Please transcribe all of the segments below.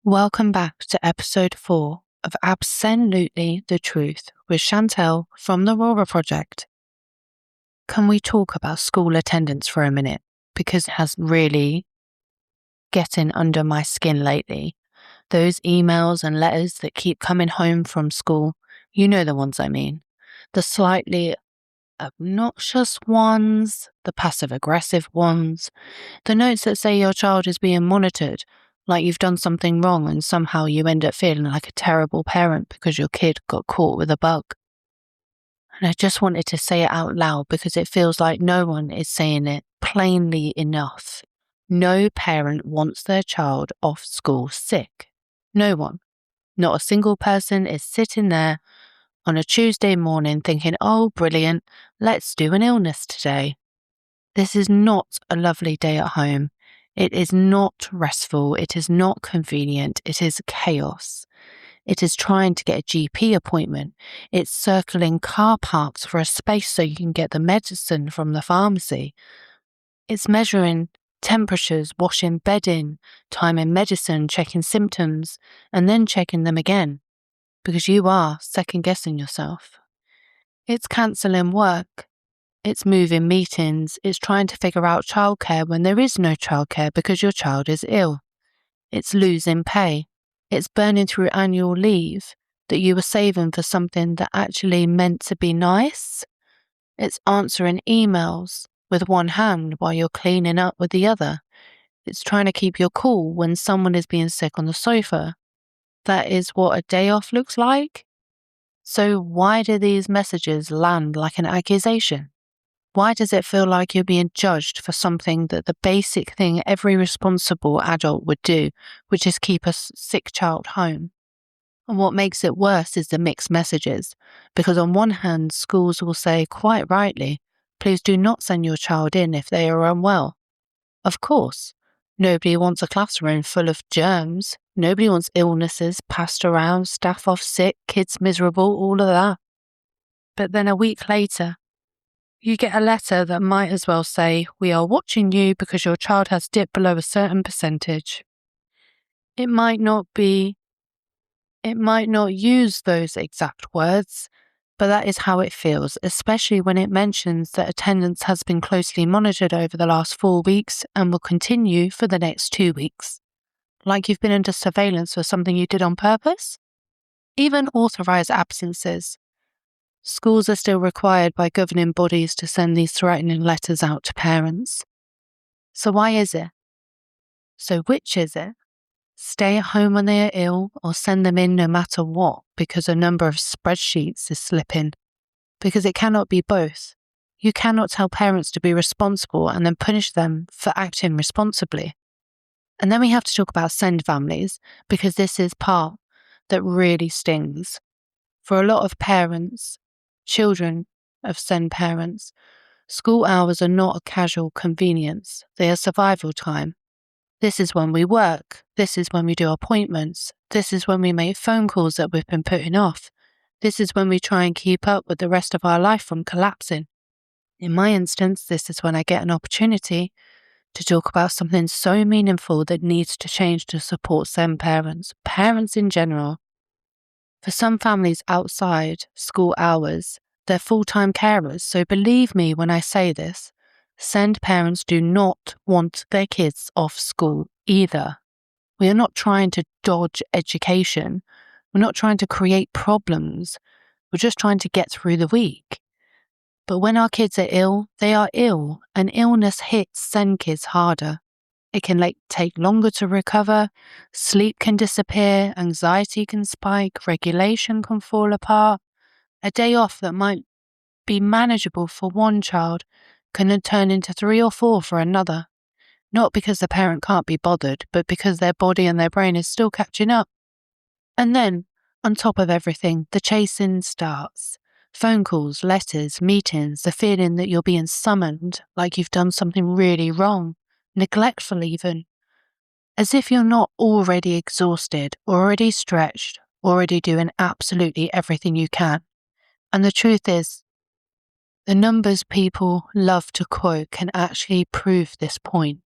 Welcome back to episode 4 of Absenlutely the Truth with Chantel from the Aurora Project. Can we talk about school attendance for a minute? Because it has really getting under my skin lately. Those emails and letters that keep coming home from school, you know the ones I mean. The slightly obnoxious ones, the passive-aggressive ones, the notes that say your child is being monitored, like you've done something wrong and somehow you end up feeling like a terrible parent because your kid got caught with a bug. And I just wanted to say it out loud because it feels like no one is saying it plainly enough. No parent wants their child off school sick. No one. Not a single person is sitting there on a Tuesday morning thinking, oh, brilliant, let's do an illness today. This is not a lovely day at home. It is not restful. It is not convenient. It is chaos. It is trying to get a GP appointment. It's circling car parks for a space so you can get the medicine from the pharmacy. It's measuring temperatures, washing bedding, timing medicine, checking symptoms, and then checking them again, because you are second-guessing yourself. It's cancelling work. It's moving meetings. It's trying to figure out childcare when there is no childcare because your child is ill. It's losing pay. It's burning through annual leave that you were saving for something that actually meant to be nice. It's answering emails with one hand while you're cleaning up with the other. It's trying to keep your cool when someone is being sick on the sofa. That is what a day off looks like. So why do these messages land like an accusation? Why does it feel like you're being judged for something that the basic thing every responsible adult would do, which is keep a sick child home? And what makes it worse is the mixed messages, because on one hand, schools will say, quite rightly, please do not send your child in if they are unwell. Of course, nobody wants a classroom full of germs. Nobody wants illnesses passed around, staff off sick, kids miserable, all of that. But then a week later, you get a letter that might as well say, we are watching you because your child has dipped below a certain percentage. It might not use those exact words, but that is how it feels, especially when it mentions that attendance has been closely monitored over the last 4 weeks and will continue for the next 2 weeks. Like you've been under surveillance for something you did on purpose? Even authorised absences. Schools are still required by governing bodies to send these threatening letters out to parents. So why is it? So which is it? Stay at home when they are ill or send them in no matter what because a number of spreadsheets is slipping? Because it cannot be both. You cannot tell parents to be responsible and then punish them for acting responsibly. And then we have to talk about send families, because this is part that really stings. For a lot of parents, children of send parents, school hours are not a casual convenience. They are survival time. This is when we work. This is when we do appointments. This is when we make phone calls that we've been putting off. This is when we try and keep up with the rest of our life from collapsing. In my instance, this is when I get an opportunity to talk about something so meaningful that needs to change to support send parents, parents in general. For some families outside school hours, they're full-time carers, so believe me when I say this, send parents do not want their kids off school either. We are not trying to dodge education. We're not trying to create problems. We're just trying to get through the week. But when our kids are ill, they are ill, and illness hits send kids harder. It can take longer to recover, sleep can disappear, anxiety can spike, regulation can fall apart. A day off that might be manageable for one child can then turn into 3 or 4 for another. Not because the parent can't be bothered, but because their body and their brain is still catching up. And then, on top of everything, the chasing starts. Phone calls, letters, meetings, the feeling that you're being summoned like you've done something really wrong. Neglectful even, as if you're not already exhausted, already stretched, already doing absolutely everything you can. And the truth is, the numbers people love to quote can actually prove this point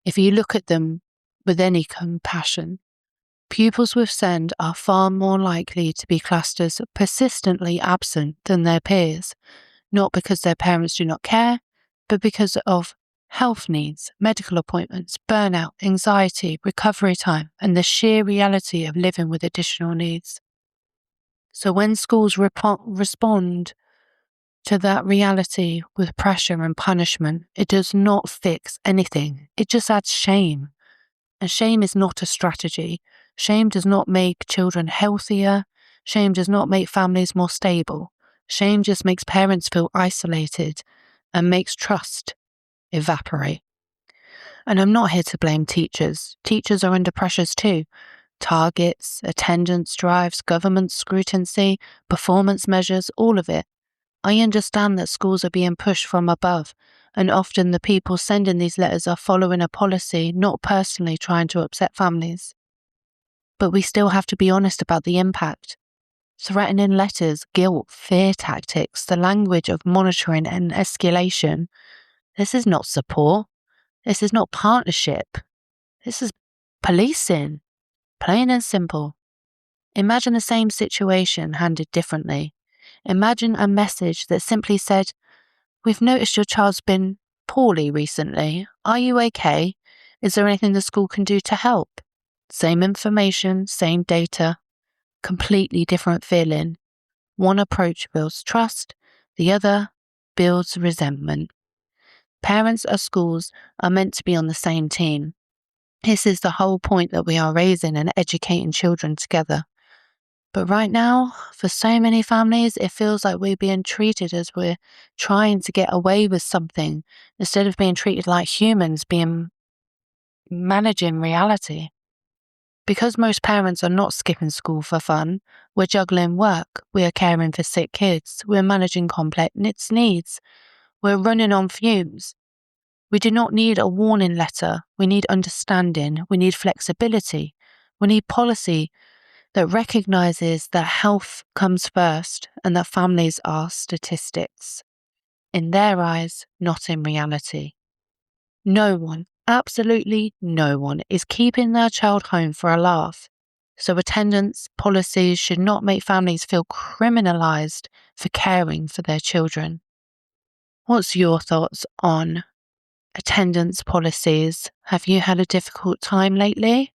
if you look at them with any compassion. Pupils with SEND are far more likely to be classed as persistently absent than their peers, not because their parents do not care, but because of health needs, medical appointments, burnout, anxiety, recovery time, and the sheer reality of living with additional needs. So when schools respond to that reality with pressure and punishment, it does not fix anything. It just adds shame. And shame is not a strategy. Shame does not make children healthier. Shame does not make families more stable. Shame just makes parents feel isolated and makes trust evaporate. And I'm not here to blame teachers. Teachers are under pressures too. Targets, attendance drives, government scrutiny, performance measures, all of it. I understand that schools are being pushed from above, and often the people sending these letters are following a policy, not personally trying to upset families. But we still have to be honest about the impact. Threatening letters, guilt, fear tactics, the language of monitoring and escalation. This is not support. This is not partnership. This is policing. Plain and simple. Imagine the same situation handed differently. Imagine a message that simply said, "We've noticed your child's been poorly recently. Are you okay? Is there anything the school can do to help?" Same information, same data, completely different feeling. One approach builds trust, the other builds resentment. Parents or schools are meant to be on the same team. This is the whole point, that we are raising and educating children together. But right now, for so many families, it feels like we're being treated as we're trying to get away with something, instead of being treated like humans, managing reality. Because most parents are not skipping school for fun, we're juggling work, we are caring for sick kids, we're managing complex needs, we're running on fumes. We do not need a warning letter, we need understanding, we need flexibility, we need policy that recognises that health comes first and that families are statistics. In their eyes, not in reality. No one, absolutely no one, is keeping their child home for a laugh. So attendance policies should not make families feel criminalised for caring for their children. What's your thoughts on attendance policies? Have you had a difficult time lately?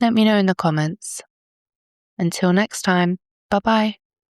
Let me know in the comments. Until next time, bye-bye.